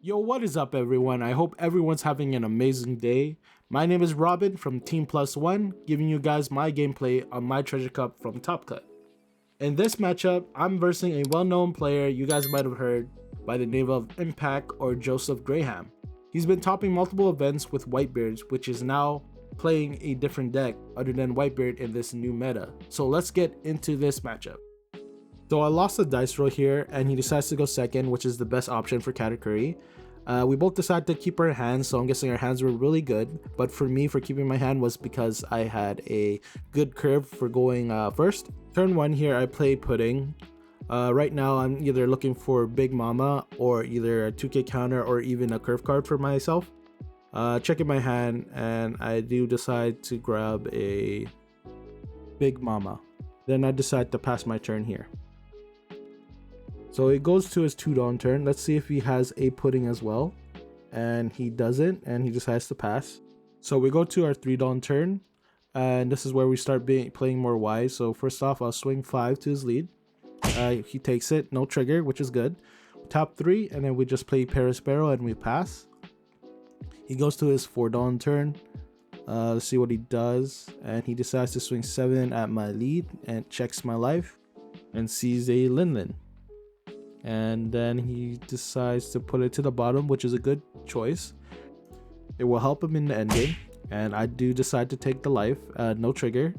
Yo, what is up, everyone? I hope everyone's having an amazing day. My name is Robin from Team Plus One, giving you guys my gameplay on my treasure cup from Top Cut. In this matchup, I'm versing a well-known player you guys might have heard by the name of Impact or Joseph Graham. He's been topping multiple events with Whitebeards, which is now playing a different deck other than Whitebeard in this new meta. So let's get into this matchup. So I lost the dice roll here, and he decides to go second, which is the best option for Katatkuri. We both decided to keep our hands, so I'm guessing our hands were really good. But for me, for keeping my hand was because I had a good curve for going first. Turn 1 here, I play Pudding. Right now, I'm either looking for Big Mama or either a 2k counter or even a curve card for myself. Checking my hand, and I do decide to grab a Big Mama. Then I decide to pass my turn here. So it goes to his 2 Dawn turn. Let's see if he has a Pudding as well. And he doesn't, and he decides to pass. So we go to our 3 Dawn turn, and this is where we start playing more wise. So first off, I'll swing 5 to his lead. He takes it, no trigger, which is good. Tap 3, and then we just play Perispero and we pass. He goes to his 4 Dawn turn. Let's see what he does. And he decides to swing 7 at my lead and checks my life and sees a Linlin. And then he decides to put it to the bottom, which is a good choice. It will help him in the endgame, and I do decide to take the life, no trigger.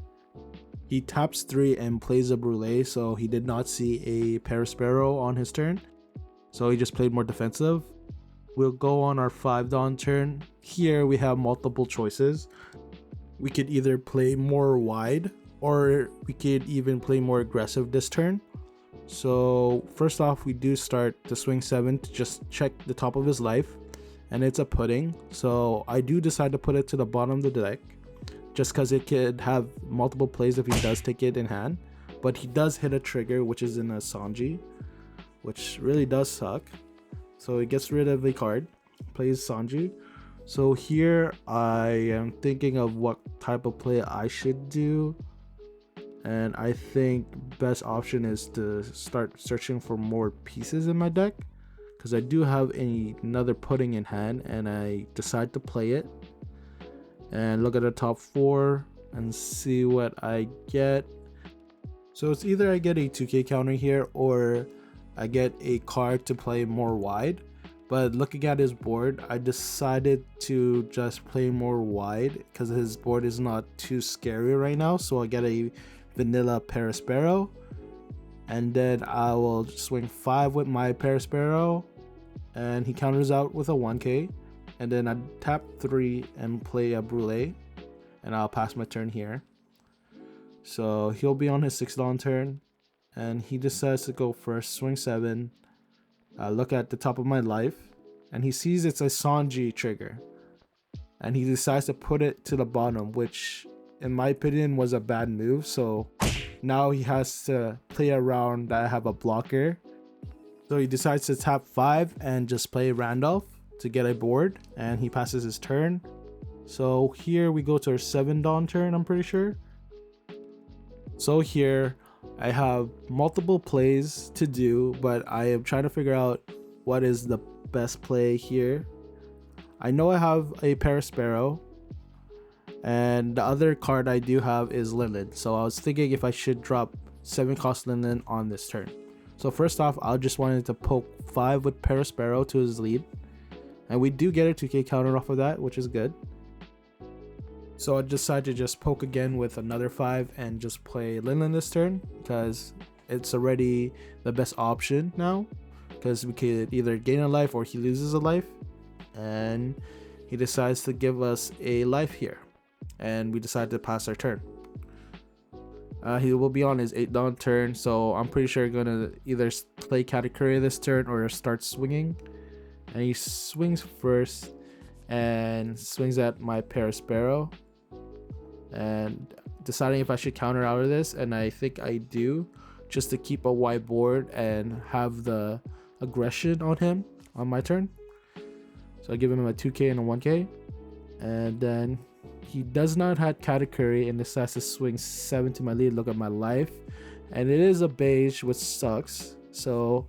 He taps 3 and plays a Brûlée, so he did not see a Perispero on his turn, so he just played more defensive. We'll go on our 5 Dawn turn. Here we have multiple choices. We could either play more wide, or we could even play more aggressive this turn. So first off, we do start to swing 7 to just check the top of his life, and it's a Pudding. So I do decide to put it to the bottom of the deck just because it could have multiple plays if he does take it in hand. But he does hit a trigger, which is in a Sanji, which really does suck. So he gets rid of a card, plays Sanji. So here I am thinking of what type of play I should do. And I think best option is to start searching for more pieces in my deck, because I do have another Pudding in hand, and I decide to play it and look at the top 4 and see what I get. So it's either I get a 2k counter here or I get a card to play more wide. But looking at his board, I decided to just play more wide because his board is not too scary right now. So I get a vanilla Perispero, and then I will swing 5 with my Perispero, and he counters out with a 1k, and then I tap 3 and play a Brûlée, and I'll pass my turn here. So he'll be on his 6 Dawn turn, and he decides to go first, swing 7. Look at the top of my life, and he sees it's a Sanji trigger, and he decides to put it to the bottom, which in my opinion was a bad move. So now he has to play around that I have a blocker. So he decides to tap 5 and just play Randolph to get a board, and he passes his turn. So here we go to our 7 Dawn turn, I'm pretty sure. So here I have multiple plays to do, but I am trying to figure out what is the best play here. I know I have a Perispero, and the other card I do have is Linlin. So I was thinking if I should drop 7 cost Linlin on this turn. So first off, I just wanted to poke 5 with Perispero to his lead. And we do get a 2k counter off of that, which is good. So I decided to just poke again with another 5 and just play Linlin this turn, because it's already the best option now. Because we could either gain a life or he loses a life. And he decides to give us a life here, and we decide to pass our turn. He will be on his 8 Dawn turn, so I'm pretty sure gonna either play Katatkuri this turn or start swinging. And he swings first and swings at my Perispero, and deciding if I should counter out of this, and I think I do, just to keep a wide board and have the aggression on him on my turn. So I give him a 2k and a 1k, and then he does not have Katatkuri and decides to swing 7 to my lead. Look at my life, and it is a beige, which sucks. So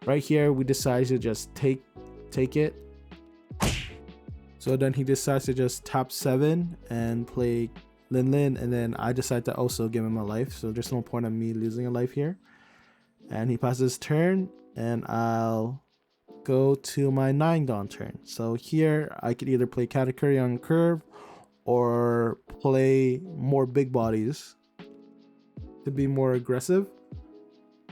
right here we decide to just take take it. So then he decides to just tap 7 and play Lin Lin, and then I decide to also give him a life, so there's no point of me losing a life here. And he passes his turn, and I'll go to my 9 Dawn turn. So here I could either play Katatkuri on curve or play more big bodies to be more aggressive.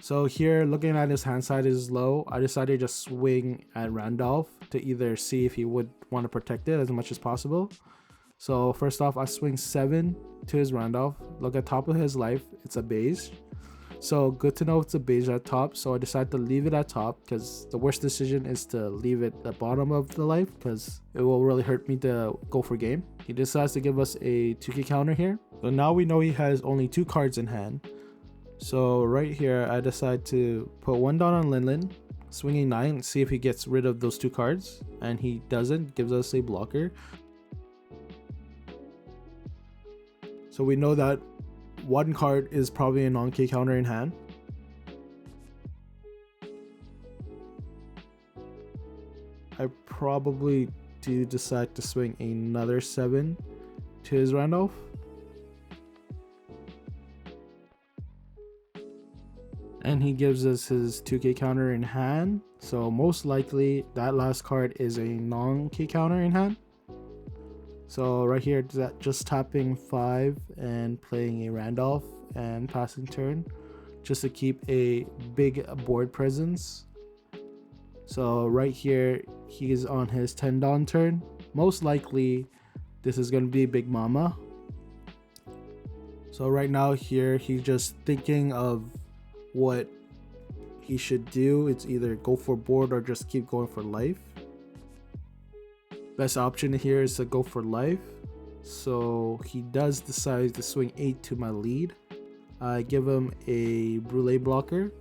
So here, looking at his hand side is low, I decided to just swing at Randolph to either see if he would want to protect it as much as possible. So first off, I swing 7 to his Randolph. Look at top of his life, it's a beige. So good to know it's a beige at top, so I decided to leave it at top because the worst decision is to leave it at the bottom of the life because it will really hurt me to go for game. He decides to give us a 2k counter here. So now we know he has only 2 cards in hand. So right here, I decide to put 1 down on Lin Lin, swing a 9, see if he gets rid of those 2 cards, and he doesn't, gives us a blocker. So we know that 1 card is probably a non-K counter in hand. I probably do decide to swing another 7 to his Randolph. And he gives us his 2k counter in hand. So most likely that last card is a non-K counter in hand. So right here, just tapping 5 and playing a Randolph and passing turn just to keep a big board presence. So right here, he's on his 10 Dawn turn. Most likely this is going to be Big Mama. So right now here, he's just thinking of what he should do. It's either go for board or just keep going for life. Best option here is to go for life. So he does decide to swing 8 to my lead. I give him a Brûlé blocker.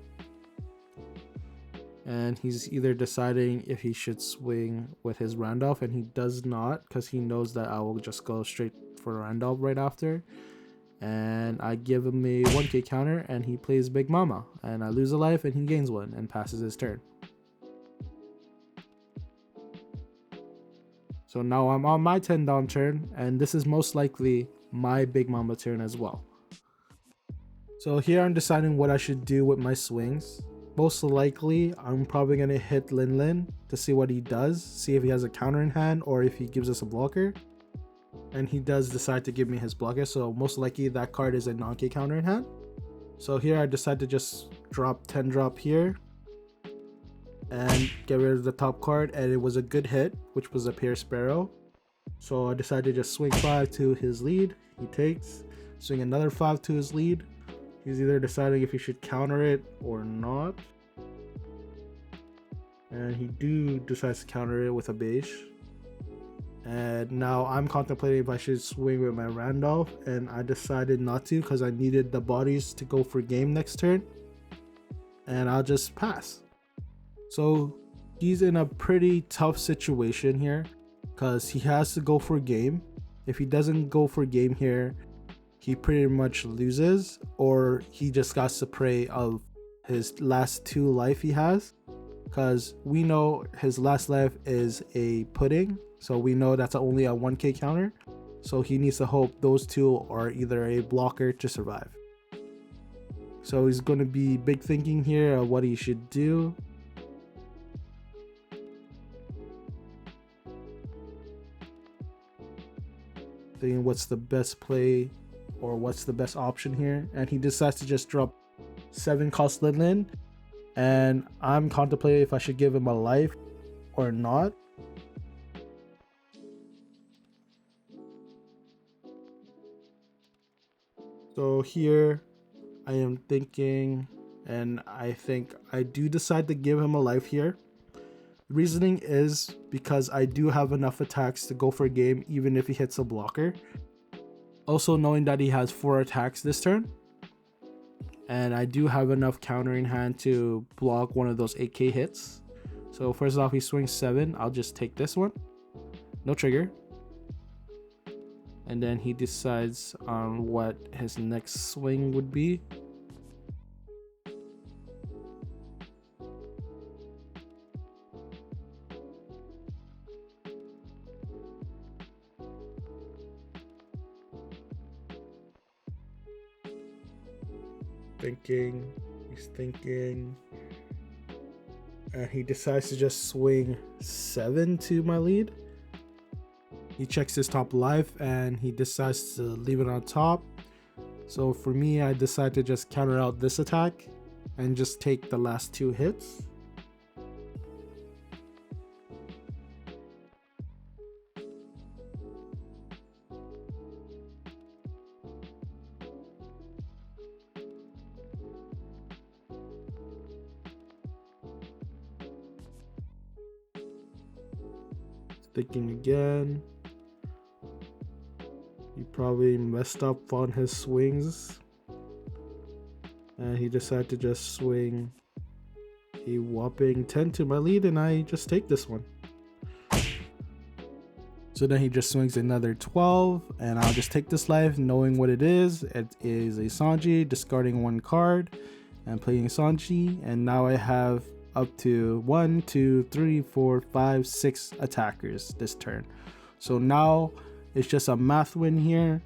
And he's either deciding if he should swing with his Randolph, and he does not because he knows that I will just go straight for Randolph right after. And I give him a 1k counter and he plays Big Mama. And I lose a life and he gains 1 and passes his turn. So now I'm on my 10 Dawn turn, and this is most likely my Big Mama turn as well. So here I'm deciding what I should do with my swings. Most likely, I'm probably going to hit Lin Lin to see what he does, see if he has a counter in hand or if he gives us a blocker. And he does decide to give me his blocker, so most likely that card is a non-K counter in hand. So here I decide to just drop 10 drop here and get rid of the top card, and it was a good hit, which was a Pair Sparrow. So I decided to just swing 5 to his lead. He takes, swing another 5 to his lead. He's either deciding if he should counter it or not. And he decides to counter it with a beige. And now I'm contemplating if I should swing with my Randolph, and I decided not to because I needed the bodies to go for game next turn. And I'll just pass. So he's in a pretty tough situation here because he has to go for game. If he doesn't go for game here, he pretty much loses, or he just got to prey of his last 2 life he has, because we know his last life is a pudding, so we know that's only a 1k counter, so he needs to hope those 2 are either a blocker to survive. So he's going to be big thinking here of what he should do. Thinking what's the best play or what's the best option here, and he decides to just drop 7 cost Lin Lin, and I'm contemplating if I should give him a life or not. So here I am thinking, and I think I do decide to give him a life here. Reasoning is because I do have enough attacks to go for a game even if he hits a blocker. Also knowing that he has 4 attacks this turn, and I do have enough counter in hand to block one of those 8k hits. So first off, he swings 7. I'll just take this one, no trigger, and then he decides on what his next swing would be. He's thinking. And he decides to just swing 7 to my lead. He checks his top life and he decides to leave it on top. So for me, I decide to just counter out this attack and just take the last 2 hits. Thinking again. He probably messed up on his swings. And he decided to just swing a whopping 10 to my lead, and I just take this one. So then he just swings another 12, and I'll just take this life knowing what it is. It is a Sanji, discarding 1 card and playing Sanji, and now I have up to 1, 2, 3, 4, 5, 6 attackers this turn. So now it's just a math win here.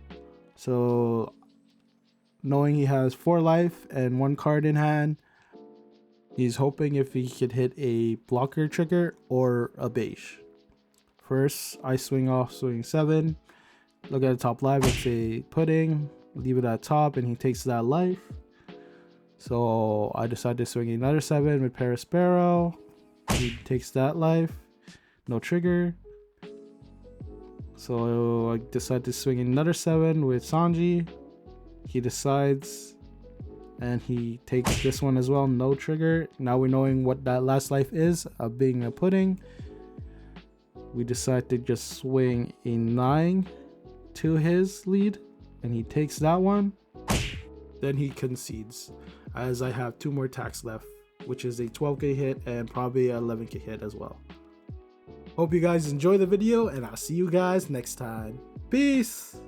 So knowing he has 4 life and 1 card in hand, he's hoping if he could hit a blocker trigger or a beige. First, I swing 7. Look at the top life, it's a pudding. Leave it at top and he takes that life. So I decide to swing another 7 with Parasparrow. He takes that life. No trigger. So I decide to swing another 7 with Sanji. He decides and he takes this one as well. No trigger. Now we're knowing what that last life is of being a pudding. We decide to just swing a 9 to his lead and he takes that one. Then he concedes as I have 2 more attacks left, which is a 12k hit and probably a 11k hit as well. Hope you guys enjoy the video and I'll see you guys next time. Peace!